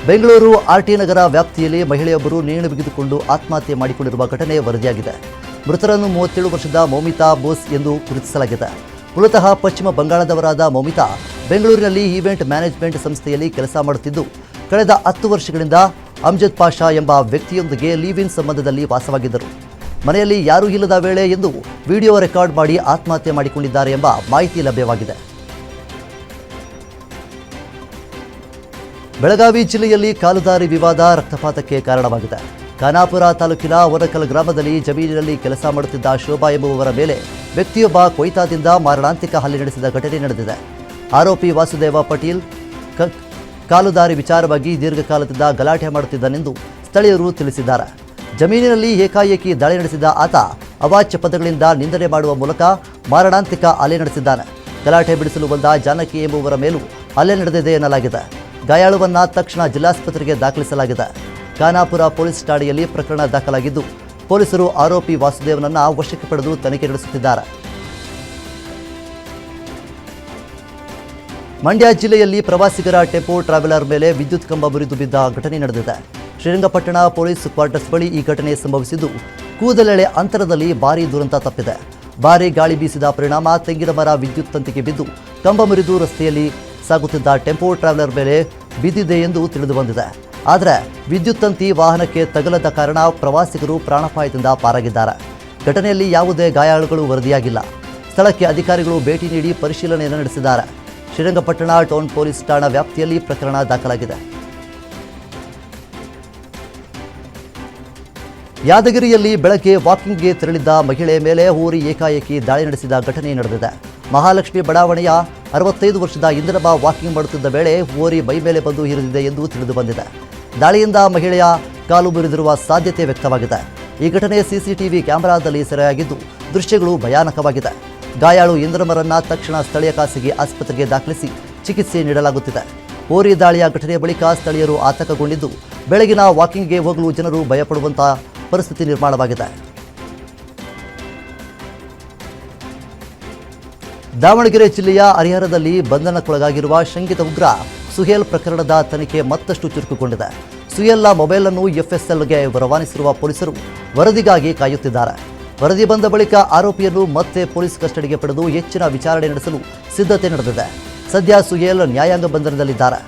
ಬೆಂಗಳೂರು ಆರ್ಟಿ ನಗರ ವ್ಯಾಪ್ತಿಯಲ್ಲಿ ಮಹಿಳೆಯೊಬ್ಬರು ನೇಣು ಬಿಗಿದುಕೊಂಡು ಆತ್ಮಹತ್ಯೆ ಮಾಡಿಕೊಂಡಿರುವ ಘಟನೆ ವರದಿಯಾಗಿದೆ. ಮೃತರನ್ನು 37 ವರ್ಷದ ಮೌಮಿತಾ ಬೋಸ್ ಎಂದು ಗುರುತಿಸಲಾಗಿದೆ. ಮೂಲತಃ ಪಶ್ಚಿಮ ಬಂಗಾಳದವರಾದ ಮೌಮಿತಾ ಬೆಂಗಳೂರಿನಲ್ಲಿ ಈವೆಂಟ್ ಮ್ಯಾನೇಜ್ಮೆಂಟ್ ಸಂಸ್ಥೆಯಲ್ಲಿ ಕೆಲಸ ಮಾಡುತ್ತಿದ್ದು ಕಳೆದ 10 ವರ್ಷಗಳಿಂದ ಅಮ್ಜದ್ ಪಾಷಾ ಎಂಬ ವ್ಯಕ್ತಿಯೊಂದಿಗೆ ಲಿವ್ ಇನ್ ಸಂಬಂಧದಲ್ಲಿ ವಾಸವಾಗಿದ್ದರು. ಮನೆಯಲ್ಲಿ ಯಾರೂ ಇಲ್ಲದ ವೇಳೆ ಎಂದು ವಿಡಿಯೋ ರೆಕಾರ್ಡ್ ಮಾಡಿ ಆತ್ಮಹತ್ಯೆ ಮಾಡಿಕೊಂಡಿದ್ದಾರೆ ಎಂಬ ಮಾಹಿತಿ ಲಭ್ಯವಾಗಿದೆ. ಬೆಳಗಾವಿ ಜಿಲ್ಲೆಯಲ್ಲಿ ಕಾಲುದಾರಿ ವಿವಾದ ರಕ್ತಪಾತಕ್ಕೆ ಕಾರಣವಾಗಿದೆ. ಖಾನಾಪುರ ತಾಲೂಕಿನ ವನಕಲ್ ಗ್ರಾಮದಲ್ಲಿ ಜಮೀನಿನಲ್ಲಿ ಕೆಲಸ ಮಾಡುತ್ತಿದ್ದ ಶೋಭಾ ಎಂಬುವವರ ಮೇಲೆ ವ್ಯಕ್ತಿಯೊಬ್ಬ ಕೊಯ್ತಾದಿಂದ ಮಾರಣಾಂತಿಕ ಹಲ್ಲೆ ನಡೆಸಿದ ಘಟನೆ ನಡೆದಿದೆ. ಆರೋಪಿ ವಾಸುದೇವ ಪಟೇಲ್ ಕಾಲುದಾರಿ ವಿಚಾರವಾಗಿ ದೀರ್ಘಕಾಲದಿಂದ ಗಲಾಟೆ ಮಾಡುತ್ತಿದ್ದನೆಂದು ಸ್ಥಳೀಯರು ತಿಳಿಸಿದ್ದಾರೆ. ಜಮೀನಿನಲ್ಲಿ ಏಕಾಏಕಿ ದಾಳಿ ನಡೆಸಿದ ಆತ ಅವಾಚ್ಯ ಪದಗಳಿಂದ ನಿಂದನೆ ಮಾಡುವ ಮೂಲಕ ಮಾರಣಾಂತಿಕ ಹಲ್ಲೆ ನಡೆಸಿದ್ದಾನೆ. ಗಲಾಟೆ ಬಿಡಿಸಲು ಬಂದ ಜಾನಕಿ ಎಂಬುವರ ಮೇಲೂ ಹಲ್ಲೆ ನಡೆದಿದೆ ಎನ್ನಲಾಗಿದೆ. ಗಾಯಾಳುವನ್ನು ತಕ್ಷಣ ಜಿಲ್ಲಾಸ್ಪತ್ರೆಗೆ ದಾಖಲಿಸಲಾಗಿದೆ. ಖಾನಾಪುರ ಪೊಲೀಸ್ ಠಾಣೆಯಲ್ಲಿ ಪ್ರಕರಣ ದಾಖಲಾಗಿದ್ದು ಪೊಲೀಸರು ಆರೋಪಿ ವಾಸುದೇವನನ್ನು ವಶಕ್ಕೆ ಪಡೆದು ತನಿಖೆ ನಡೆಸುತ್ತಿದ್ದಾರೆ. ಮಂಡ್ಯ ಜಿಲ್ಲೆಯಲ್ಲಿ ಪ್ರವಾಸಿಗರ ಟೆಂಪೋ ಟ್ರಾವೆಲರ್ ಮೇಲೆ ವಿದ್ಯುತ್ ಕಂಬ ಮುರಿದು ಬಿದ್ದ ಘಟನೆ ನಡೆದಿದೆ. ಶ್ರೀರಂಗಪಟ್ಟಣ ಪೊಲೀಸ್ ಕ್ವಾರ್ಟರ್ಸ್ ಬಳಿ ಈ ಘಟನೆ ಸಂಭವಿಸಿದ್ದು ಕೂದಲೆಳೆ ಅಂತರದಲ್ಲಿ ಭಾರೀ ದುರಂತ ತಪ್ಪಿದೆ. ಭಾರೀ ಗಾಳಿ ಬೀಸಿದ ಪರಿಣಾಮ ತೆಂಗಿನ ಮರ ವಿದ್ಯುತ್ ತಂತಿಗೆ ಬಿದ್ದು ಕಂಬ ಮುರಿದು ರಸ್ತೆಯಲ್ಲಿ ಸಾಗುತ್ತಿದ್ದ ಟೆಂಪೋ ಟ್ರಾವೆಲರ್ ಮೇಲೆ ಬಿದ್ದಿದೆ ಎಂದು ತಿಳಿದುಬಂದಿದೆ. ಆದರೆ ವಿದ್ಯುತ್ ತಂತಿ ವಾಹನಕ್ಕೆ ತಗಲದ ಕಾರಣ ಪ್ರವಾಸಿಗರು ಪ್ರಾಣಾಪಾಯದಿಂದ ಪಾರಾಗಿದ್ದಾರೆ. ಘಟನೆಯಲ್ಲಿ ಯಾವುದೇ ಗಾಯಾಳುಗಳು ವರದಿಯಾಗಿಲ್ಲ. ಸ್ಥಳಕ್ಕೆ ಅಧಿಕಾರಿಗಳು ಭೇಟಿ ನೀಡಿ ಪರಿಶೀಲನೆಯನ್ನು ನಡೆಸಿದ್ದಾರೆ. ಶ್ರೀರಂಗಪಟ್ಟಣ ಟೌನ್ ಪೊಲೀಸ್ ಠಾಣಾ ವ್ಯಾಪ್ತಿಯಲ್ಲಿ ಪ್ರಕರಣ ದಾಖಲಾಗಿದೆ. ಯಾದಗಿರಿಯಲ್ಲಿ ಬೆಳಗ್ಗೆ ವಾಕಿಂಗ್ಗೆ ತೆರಳಿದ್ದ ಮಹಿಳೆ ಮೇಲೆ ಹೋರಿ ಏಕಾಏಕಿ ದಾಳಿ ನಡೆಸಿದ ಘಟನೆ ನಡೆದಿದೆ. ಮಹಾಲಕ್ಷ್ಮಿ ಬಡಾವಣೆಯ 65 ವರ್ಷದ ಇಂದ್ರಮ್ಮ ವಾಕಿಂಗ್ ಮಾಡುತ್ತಿದ್ದ ವೇಳೆ ಹೋರಿ ಮೈ ಮೇಲೆ ಬಂದು ಹಿರಿದಿದೆ ಎಂದು ತಿಳಿದುಬಂದಿದೆ. ದಾಳಿಯಿಂದ ಮಹಿಳೆಯ ಕಾಲು ಮುರಿದಿರುವ ಸಾಧ್ಯತೆ ವ್ಯಕ್ತವಾಗಿದೆ. ಈ ಘಟನೆ ಸಿಸಿಟಿವಿ ಕ್ಯಾಮೆರಾದಲ್ಲಿ ಸೆರೆಯಾಗಿದ್ದು ದೃಶ್ಯಗಳು ಭಯಾನಕವಾಗಿದೆ. ಗಾಯಾಳು ಇಂದ್ರಮ್ಮರನ್ನ ತಕ್ಷಣ ಸ್ಥಳೀಯ ಖಾಸಗಿ ಆಸ್ಪತ್ರೆಗೆ ದಾಖಲಿಸಿ ಚಿಕಿತ್ಸೆ ನೀಡಲಾಗುತ್ತಿದೆ. ಹೋರಿ ದಾಳಿಯ ಘಟನೆಯ ಬಳಿಕ ಸ್ಥಳೀಯರು ಆತಂಕಗೊಂಡಿದ್ದು ಬೆಳಗಿನ ವಾಕಿಂಗ್ಗೆ ಹೋಗಲು ಜನರು ಭಯಪಡುವಂತಹ ಪರಿಸ್ಥಿತಿ ನಿರ್ಮಾಣವಾಗಿದೆ. ದಾವಣಗೆರೆ ಜಿಲ್ಲೆಯ ಹರಿಹರದಲ್ಲಿ ಬಂಧನಕ್ಕೊಳಗಾಗಿರುವ ಶಂಕಿತ ಉಗ್ರ ಸುಹೇಲ್ ಪ್ರಕರಣದ ತನಿಖೆ ಮತ್ತಷ್ಟು ಚುರುಕುಗೊಂಡಿದೆ. ಸುಹೇಲ್ನ ಮೊಬೈಲ್ ಅನ್ನು ಎಫ್ಎಸ್ಎಲ್ಗೆ ರವಾನಿಸಿರುವ ಪೊಲೀಸರು ವರದಿಗಾಗಿ ಕಾಯುತ್ತಿದ್ದಾರೆ. ವರದಿ ಬಂದ ಬಳಿಕ ಆರೋಪಿಯನ್ನು ಮತ್ತೆ ಪೊಲೀಸ್ ಕಸ್ಟಡಿಗೆ ಪಡೆದು ಹೆಚ್ಚಿನ ವಿಚಾರಣೆ ನಡೆಸಲು ಸಿದ್ಧತೆ ನಡೆದಿದೆ. ಸದ್ಯ ಸುಹೇಲ್ ನ್ಯಾಯಾಂಗ ಬಂಧನದಲ್ಲಿದ್ದಾರೆ.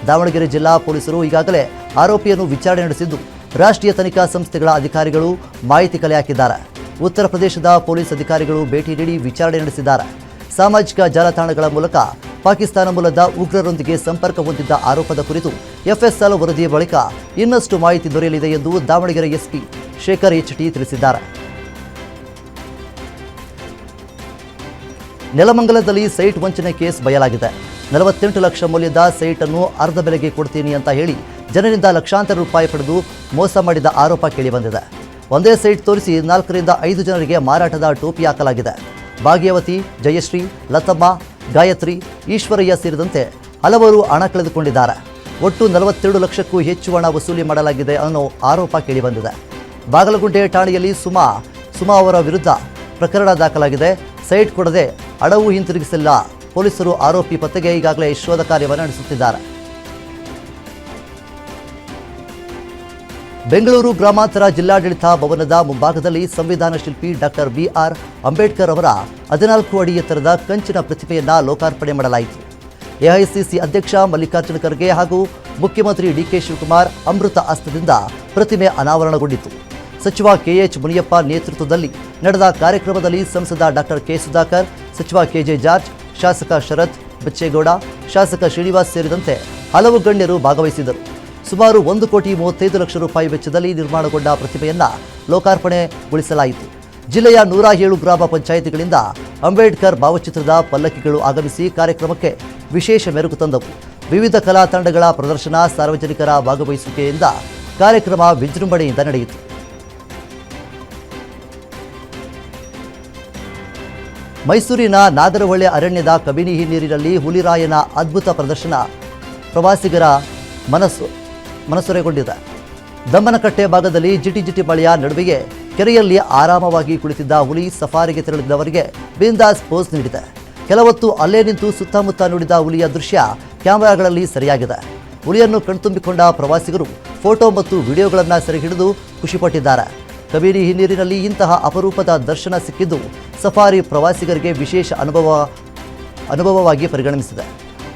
ದಾವಣಗೆರೆ ಜಿಲ್ಲಾ ಪೊಲೀಸರು ಈಗಾಗಲೇ ಆರೋಪಿಯನ್ನು ವಿಚಾರಣೆ ನಡೆಸಿದ್ದು ರಾಷ್ಟ್ರೀಯ ತನಿಖಾ ಸಂಸ್ಥೆಗಳ ಅಧಿಕಾರಿಗಳು ಮಾಹಿತಿ ಕಲೆ ಹಾಕಿದ್ದಾರೆ. ಉತ್ತರ ಪ್ರದೇಶದ ಪೊಲೀಸ್ ಅಧಿಕಾರಿಗಳು ಭೇಟಿ ನೀಡಿ ವಿಚಾರಣೆ ನಡೆಸಿದ್ದಾರೆ. ಸಾಮಾಜಿಕ ಜಾಲತಾಣಗಳ ಮೂಲಕ ಪಾಕಿಸ್ತಾನ ಮೂಲದ ಉಗ್ರರೊಂದಿಗೆ ಸಂಪರ್ಕ ಹೊಂದಿದ್ದ ಆರೋಪದ ಕುರಿತು ಎಫ್ಎಸ್ಎಲ್ ವರದಿಯ ಬಳಿಕ ಇನ್ನಷ್ಟು ಮಾಹಿತಿ ದೊರೆಯಲಿದೆ ಎಂದು ದಾವಣಗೆರೆ ಎಸ್ಪಿ ಶೇಖರ್ ಎಚ್ಟಿ ತಿಳಿಸಿದ್ದಾರೆ. ನೆಲಮಂಗಲದಲ್ಲಿ ಸೈಟ್ ವಂಚನೆ ಕೇಸ್ ಬಯಲಾಗಿದೆ. 48 ಲಕ್ಷ ಮೌಲ್ಯದ ಸೈಟ್ ಅನ್ನು ಅರ್ಧ ಬೆಲೆಗೆ ಕೊಡ್ತೀನಿ ಅಂತ ಹೇಳಿ ಜನರಿಂದ ಲಕ್ಷಾಂತರ ರೂಪಾಯಿ ಪಡೆದು ಮೋಸ ಮಾಡಿದ ಆರೋಪ ಕೇಳಿಬಂದಿದೆ. ಒಂದೇ ಸೈಟ್ ತೋರಿಸಿ 4 ರಿಂದ 5 ಜನರಿಗೆ ಮಾರಾಟದ ಟೋಪಿ ಹಾಕಲಾಗಿದೆ. ಭಾಗ್ಯವತಿ, ಜಯಶ್ರೀ, ಲತಮ್ಮ, ಗಾಯತ್ರಿ, ಈಶ್ವರಯ್ಯ ಸೇರಿದಂತೆ ಹಲವರು ಹಣ ಕಳೆದುಕೊಂಡಿದ್ದಾರೆ. ಒಟ್ಟು 42 ಲಕ್ಷಕ್ಕೂ ಹೆಚ್ಚು ಹಣ ವಸೂಲಿ ಮಾಡಲಾಗಿದೆ ಅನ್ನೋ ಆರೋಪ ಕೇಳಿಬಂದಿದೆ. ಬಾಗಲಗುಂಟೆ ಠಾಣೆಯಲ್ಲಿ ಸುಮಾ ಅವರ ವಿರುದ್ಧ ಪ್ರಕರಣ ದಾಖಲಾಗಿದೆ. ಸೈಟ್ ಕೊಡದೆ ಅಡವು ಹಿಂತಿರುಗಿಸಿಲ್ಲ. ಪೊಲೀಸರು ಆರೋಪಿ ಪತ್ತೆಗೆ ಈಗಾಗಲೇ ಶೋಧ ಕಾರ್ಯವನ್ನು ನಡೆಸುತ್ತಿದ್ದಾರೆ. ಬೆಂಗಳೂರು ಗ್ರಾಮಾಂತರ ಜಿಲ್ಲಾಡಳಿತ ಭವನದ ಮುಂಭಾಗದಲ್ಲಿ ಸಂವಿಧಾನ ಶಿಲ್ಪಿ ಡಾಕ್ಟರ್ ಬಿಆರ್ ಅಂಬೇಡ್ಕರ್ ಅವರ 14 ಅಡಿ ಎತ್ತರದ ಕಂಚಿನ ಪ್ರತಿಮೆಯನ್ನು ಲೋಕಾರ್ಪಣೆ ಮಾಡಲಾಯಿತು. ಎಐಸಿಸಿ ಅಧ್ಯಕ್ಷ ಮಲ್ಲಿಕಾರ್ಜುನ ಖರ್ಗೆ ಹಾಗೂ ಮುಖ್ಯಮಂತ್ರಿ ಡಿಕೆ ಶಿವಕುಮಾರ್ ಅಮೃತ ಹಸ್ತದಿಂದ ಪ್ರತಿಮೆ ಅನಾವರಣಗೊಂಡಿತು. ಸಚಿವ ಕೆಎಚ್ ಮುನಿಯಪ್ಪ ನೇತೃತ್ವದಲ್ಲಿ ನಡೆದ ಕಾರ್ಯಕ್ರಮದಲ್ಲಿ ಸಂಸದ ಡಾಕ್ಟರ್ ಕೆ ಸುಧಾಕರ್, ಸಚಿವ ಕೆಜೆ ಜಾರ್ಜ್, ಶಾಸಕ ಶರತ್ ಬಚ್ಚೇಗೌಡ, ಶಾಸಕ ಶ್ರೀನಿವಾಸ್ ಸೇರಿದಂತೆ ಹಲವು ಗಣ್ಯರು ಭಾಗವಹಿಸಿದರು. ಸುಮಾರು 1,35 ಲಕ್ಷ ರೂಪಾಯಿ ವೆಚ್ಚದಲ್ಲಿ ನಿರ್ಮಾಣಗೊಂಡ ಪ್ರತಿಮೆಯನ್ನ ಲೋಕಾರ್ಪಣೆಗೊಳಿಸಲಾಯಿತು. ಜಿಲ್ಲೆಯ 107 ಗ್ರಾಮ ಪಂಚಾಯಿತಿಗಳಿಂದ ಅಂಬೇಡ್ಕರ್ ಭಾವಚಿತ್ರದ ಪಲ್ಲಕ್ಕಿಗಳು ಆಗಮಿಸಿ ಕಾರ್ಯಕ್ರಮಕ್ಕೆ ವಿಶೇಷ ಮೆರುಗು ತಂದವು. ವಿವಿಧ ಕಲಾ ತಂಡಗಳ ಪ್ರದರ್ಶನ, ಸಾರ್ವಜನಿಕರ ಭಾಗವಹಿಸುವಿಕೆಯಿಂದ ಕಾರ್ಯಕ್ರಮ ವಿಜೃಂಭಣೆಯಿಂದ ನಡೆಯಿತು. ಮೈಸೂರಿನ ನಾಗರಹೊಳೆ ಅರಣ್ಯದ ಕಬಿನಿ ಹಿನ್ನೀರಿನಲ್ಲಿ ಹುಲಿರಾಯನ ಅದ್ಭುತ ಪ್ರದರ್ಶನ ಪ್ರವಾಸಿಗರ ಮನಸೂರೆಗೊಂಡಿದೆ. ದಮ್ಮನಕಟ್ಟೆ ಭಾಗದಲ್ಲಿ ಜಿಟಿ ಮಳೆಯ ನಡುವೆಯೇ ಕೆರೆಯಲ್ಲಿ ಆರಾಮವಾಗಿ ಕುಳಿತಿದ್ದ ಹುಲಿ ಸಫಾರಿಗೆ ತೆರಳಿದ್ದವರಿಗೆ ಬಿಂದಾಸ್ ಪೋಸ್ ನೀಡಿದೆ. ಕೆಲವೊತ್ತು ಅಲ್ಲೇ ನಿಂತು ಸುತ್ತಮುತ್ತ ನೋಡಿದ ಹುಲಿಯ ದೃಶ್ಯ ಕ್ಯಾಮೆರಾಗಳಲ್ಲಿ ಸೆರೆಯಾಗಿದೆ. ಹುಲಿಯನ್ನು ಕಣ್ತುಂಬಿಕೊಂಡ ಪ್ರವಾಸಿಗರು ಫೋಟೋ ಮತ್ತು ವಿಡಿಯೋಗಳನ್ನು ಸೆರೆ ಹಿಡಿದು ಖುಷಿಪಟ್ಟಿದ್ದಾರೆ. ಕಬಿನಿ ಹಿನ್ನೀರಿನಲ್ಲಿ ಇಂತಹ ಅಪರೂಪದ ದರ್ಶನ ಸಿಕ್ಕಿದ್ದು ಸಫಾರಿ ಪ್ರವಾಸಿಗರಿಗೆ ವಿಶೇಷ ಅನುಭವವಾಗಿ ಪರಿಗಣಿಸಿದೆ.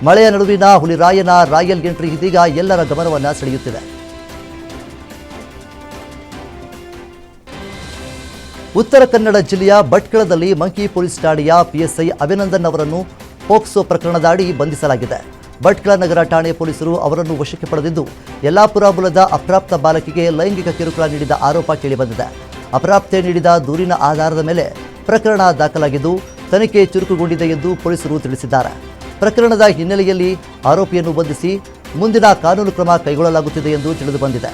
ಮಳೆಯ ನಡುವಿನ ಹುಲಿರಾಯನ ರಾಯಲ್ ಎಂಟ್ರಿ ಇದೀಗ ಎಲ್ಲರ ಗಮನವನ್ನು ಸೆಳೆಯುತ್ತಿದೆ. ಉತ್ತರ ಕನ್ನಡ ಜಿಲ್ಲೆಯ ಭಟ್ಕಳದಲ್ಲಿ ಮಂಕಿ ಪೊಲೀಸ್ ಠಾಣೆಯ ಪಿಎಸ್ಐ ಅಭಿನಂದನ್ ಅವರನ್ನು ಪೋಕ್ಸೋ ಪ್ರಕರಣದಡಿ ಬಂಧಿಸಲಾಗಿದೆ. ಭಟ್ಕಳ ನಗರ ಠಾಣೆ ಪೊಲೀಸರು ಅವರನ್ನು ವಶಕ್ಕೆ ಪಡೆದಿದ್ದು, ಯಲ್ಲಾಪುರ ಮೂಲದ ಅಪ್ರಾಪ್ತ ಬಾಲಕಿಗೆ ಲೈಂಗಿಕ ಕಿರುಕುಳ ನೀಡಿದ ಆರೋಪ ಕೇಳಿಬಂದಿದೆ. ಅಪ್ರಾಪ್ತೆ ನೀಡಿದ ದೂರಿನ ಆಧಾರದ ಮೇಲೆ ಪ್ರಕರಣ ದಾಖಲಾಗಿದ್ದು, ತನಿಖೆ ಚುರುಕುಗೊಂಡಿದೆ ಎಂದು ಪೊಲೀಸರು ತಿಳಿಸಿದ್ದಾರೆ. ಪ್ರಕರಣದ ಹಿನ್ನೆಲೆಯಲ್ಲಿ ಆರೋಪಿಯನ್ನು ಬಂಧಿಸಿ ಮುಂದಿನ ಕಾನೂನು ಕ್ರಮ ಕೈಗೊಳ್ಳಲಾಗುತ್ತಿದೆ ಎಂದು ತಿಳಿದುಬಂದಿದೆ.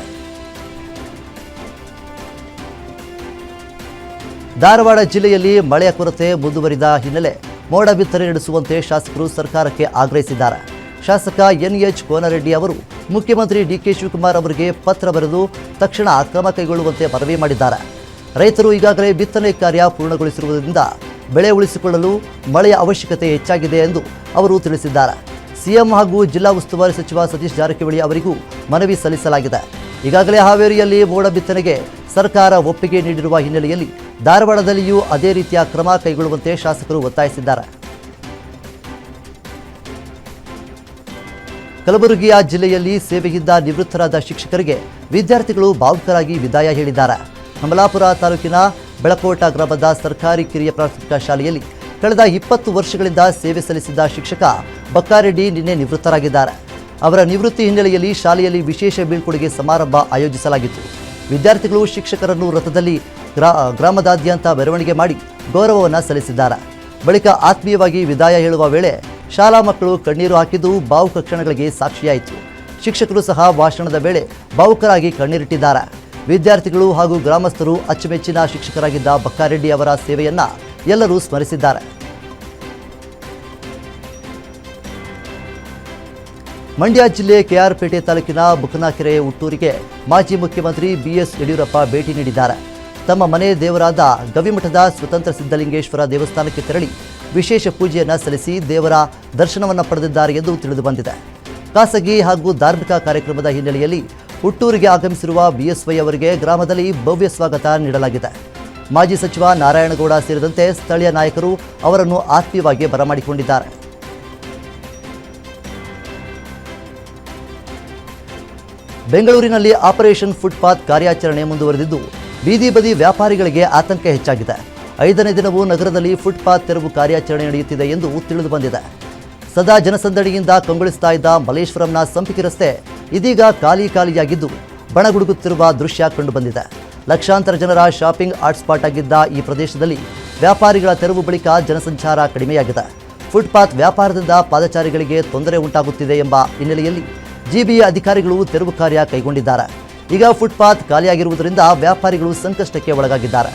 ಧಾರವಾಡ ಜಿಲ್ಲೆಯಲ್ಲಿ ಮಳೆಯ ಕೊರತೆ ಮುಂದುವರಿದ ಹಿನ್ನೆಲೆ ಮೋಡ ಬಿತ್ತನೆ ನಡೆಸುವಂತೆ ಶಾಸಕರು ಸರ್ಕಾರಕ್ಕೆ ಆಗ್ರಹಿಸಿದ್ದಾರೆ. ಶಾಸಕ ಎನ್ಎಚ್ ಕೋನರೆಡ್ಡಿ ಅವರು ಮುಖ್ಯಮಂತ್ರಿ ಡಿಕೆ ಶಿವಕುಮಾರ್ ಅವರಿಗೆ ಪತ್ರ ಬರೆದು ತಕ್ಷಣ ಕ್ರಮ ಕೈಗೊಳ್ಳುವಂತೆ ಮನವಿ ಮಾಡಿದ್ದಾರೆ. ರೈತರು ಈಗಾಗಲೇ ಬಿತ್ತನೆ ಕಾರ್ಯ ಪೂರ್ಣಗೊಳಿಸಿರುವುದರಿಂದ ಬೆಳೆ ಉಳಿಸಿಕೊಳ್ಳಲು ಮಳೆಯ ಅವಶ್ಯಕತೆ ಹೆಚ್ಚಾಗಿದೆ ಎಂದು ಅವರು ತಿಳಿಸಿದ್ದಾರೆ. ಸಿಎಂ ಹಾಗೂ ಜಿಲ್ಲಾ ಉಸ್ತುವಾರಿ ಸಚಿವ ಸತೀಶ್ ಜಾರಕಿಹೊಳಿ ಅವರಿಗೂ ಮನವಿ ಸಲ್ಲಿಸಲಾಗಿದೆ. ಈಗಾಗಲೇ ಹಾವೇರಿಯಲ್ಲಿ ಮೋಡ ಬಿತ್ತನೆಗೆ ಸರ್ಕಾರ ಒಪ್ಪಿಗೆ ನೀಡಿರುವ ಹಿನ್ನೆಲೆಯಲ್ಲಿ ಧಾರವಾಡದಲ್ಲಿಯೂ ಅದೇ ರೀತಿಯ ಕ್ರಮ ಕೈಗೊಳ್ಳುವಂತೆ ಶಾಸಕರು ಒತ್ತಾಯಿಸಿದ್ದಾರೆ. ಕಲಬುರಗಿಯ ಜಿಲ್ಲೆಯಲ್ಲಿ ಸೇವೆಯಿಂದ ನಿವೃತ್ತರಾದ ಶಿಕ್ಷಕರಿಗೆ ವಿದ್ಯಾರ್ಥಿಗಳು ಭಾವುಕರಾಗಿ ವಿದಾಯ ಹೇಳಿದ್ದಾರೆ. ಕಮಲಾಪುರ ತಾಲೂಕಿನ ಬೆಳಕೋಟ ಗ್ರಾಮದ ಸರ್ಕಾರಿ ಕಿರಿಯ ಪ್ರಾಥಮಿಕ ಶಾಲೆಯಲ್ಲಿ ಕಳೆದ 20 ವರ್ಷಗಳಿಂದ ಸೇವೆ ಸಲ್ಲಿಸಿದ್ದ ಶಿಕ್ಷಕ ಬಕ್ಕಾರೆಡ್ಡಿ ನಿನ್ನೆ ನಿವೃತ್ತರಾಗಿದ್ದಾರೆ. ಅವರ ನಿವೃತ್ತಿ ಹಿನ್ನೆಲೆಯಲ್ಲಿ ಶಾಲೆಯಲ್ಲಿ ವಿಶೇಷ ಬೀಳ್ಕೊಡುಗೆ ಸಮಾರಂಭ ಆಯೋಜಿಸಲಾಗಿತ್ತು. ವಿದ್ಯಾರ್ಥಿಗಳು ಶಿಕ್ಷಕರನ್ನು ರಥದಲ್ಲಿ ಗ್ರಾಮದಾದ್ಯಂತ ಮೆರವಣಿಗೆ ಮಾಡಿ ಗೌರವವನ್ನು ಸಲ್ಲಿಸಿದ್ದಾರೆ. ಬಳಿಕ ಆತ್ಮೀಯವಾಗಿ ವಿದಾಯ ಹೇಳುವ ವೇಳೆ ಶಾಲಾ ಮಕ್ಕಳು ಕಣ್ಣೀರು ಹಾಕಿದ್ದು ಭಾವುಕ ಕ್ಷಣಗಳಿಗೆ ಸಾಕ್ಷಿಯಾಯಿತು. ಶಿಕ್ಷಕರು ಸಹ ಭಾಷಣದ ವೇಳೆ ಭಾವುಕರಾಗಿ ಕಣ್ಣೀರಿಟ್ಟಿದ್ದಾರೆ. ವಿದ್ಯಾರ್ಥಿಗಳು ಹಾಗೂ ಗ್ರಾಮಸ್ಥರು ಅಚ್ಚುಮೆಚ್ಚಿನ ಶಿಕ್ಷಕರಾಗಿದ್ದ ಬಕ್ಕಾರೆಡ್ಡಿ ಅವರ ಸೇವೆಯನ್ನ ಎಲ್ಲರೂ ಸ್ಮರಿಸಿದ್ದಾರೆ. ಮಂಡ್ಯ ಜಿಲ್ಲೆ ಕೆಆರ್ಪೇಟೆ ತಾಲೂಕಿನ ಬುಕನಕೆರೆ ಹುಟ್ಟೂರಿಗೆ ಮಾಜಿ ಮುಖ್ಯಮಂತ್ರಿ ಬಿಎಸ್ ಯಡಿಯೂರಪ್ಪ ಭೇಟಿ ನೀಡಿದ್ದಾರೆ. ತಮ್ಮ ಮನೆ ದೇವರಾದ ಗವಿಮಠದ ಸ್ವತಂತ್ರ ಸಿದ್ಧಲಿಂಗೇಶ್ವರ ದೇವಸ್ಥಾನಕ್ಕೆ ತೆರಳಿ ವಿಶೇಷ ಪೂಜೆಯನ್ನು ಸಲ್ಲಿಸಿ ದೇವರ ದರ್ಶನವನ್ನು ಪಡೆದಿದ್ದಾರೆ ಎಂದು ತಿಳಿದುಬಂದಿದೆ. ಖಾಸಗಿ ಹಾಗೂ ಧಾರ್ಮಿಕ ಕಾರ್ಯಕ್ರಮದ ಹಿನ್ನೆಲೆಯಲ್ಲಿ ಹುಟ್ಟೂರಿಗೆ ಆಗಮಿಸಿರುವ ಬಿಎಸ್ವೈ ಅವರಿಗೆ ಗ್ರಾಮದಲ್ಲಿ ಭವ್ಯ ಸ್ವಾಗತ ನೀಡಲಾಗಿದೆ. ಮಾಜಿ ಸಚಿವ ನಾರಾಯಣಗೌಡ ಸೇರಿದಂತೆ ಸ್ಥಳೀಯ ನಾಯಕರು ಅವರನ್ನು ಆತ್ಮೀಯವಾಗಿ ಬರಮಾಡಿಕೊಂಡಿದ್ದಾರೆ. ಬೆಂಗಳೂರಿನಲ್ಲಿ ಆಪರೇಷನ್ ಫುಟ್ಪಾತ್ ಕಾರ್ಯಾಚರಣೆ ಮುಂದುವರೆದಿದ್ದು, ಬೀದಿ ಬದಿ ವ್ಯಾಪಾರಿಗಳಿಗೆ ಆತಂಕ ಹೆಚ್ಚಾಗಿದೆ. 5ನೇ ದಿನವೂ ನಗರದಲ್ಲಿ ಫುಟ್ಪಾತ್ ತೆರವು ಕಾರ್ಯಾಚರಣೆ ನಡೆಯುತ್ತಿದೆ ಎಂದು ತಿಳಿದುಬಂದಿದೆ. ಸದಾ ಜನಸಂದಣಿಯಿಂದ ಕಂಗೊಳಿಸ್ತಾ ಇದ್ದ ಮಲ್ಲೇಶ್ವರಂನ ಸಂಪಿಗೆ ರಸ್ತೆ ಇದೀಗ ಖಾಲಿಯಾಗಿದ್ದು ಬಣಗುಡುಗುತ್ತಿರುವ ದೃಶ್ಯ ಕಂಡುಬಂದಿದೆ. ಲಕ್ಷಾಂತರ ಜನರ ಶಾಪಿಂಗ್ ಹಾಟ್ಸ್ಪಾಟ್ ಆಗಿದ್ದ ಈ ಪ್ರದೇಶದಲ್ಲಿ ವ್ಯಾಪಾರಿಗಳ ತೆರವು ಬಳಿಕ ಜನಸಂಚಾರ ಕಡಿಮೆಯಾಗಿದೆ. ಫುಟ್ಪಾತ್ ವ್ಯಾಪಾರದಿಂದ ಪಾದಚಾರಿಗಳಿಗೆ ತೊಂದರೆ ಉಂಟಾಗುತ್ತಿದೆ ಎಂಬ ಹಿನ್ನೆಲೆಯಲ್ಲಿ ಜಿಬಿಎ ಅಧಿಕಾರಿಗಳು ತೆರವು ಕಾರ್ಯ ಕೈಗೊಂಡಿದ್ದಾರೆ. ಈಗ ಫುಟ್ಪಾತ್ ಖಾಲಿಯಾಗಿರುವುದರಿಂದ ವ್ಯಾಪಾರಿಗಳು ಸಂಕಷ್ಟಕ್ಕೆ ಒಳಗಾಗಿದ್ದಾರೆ.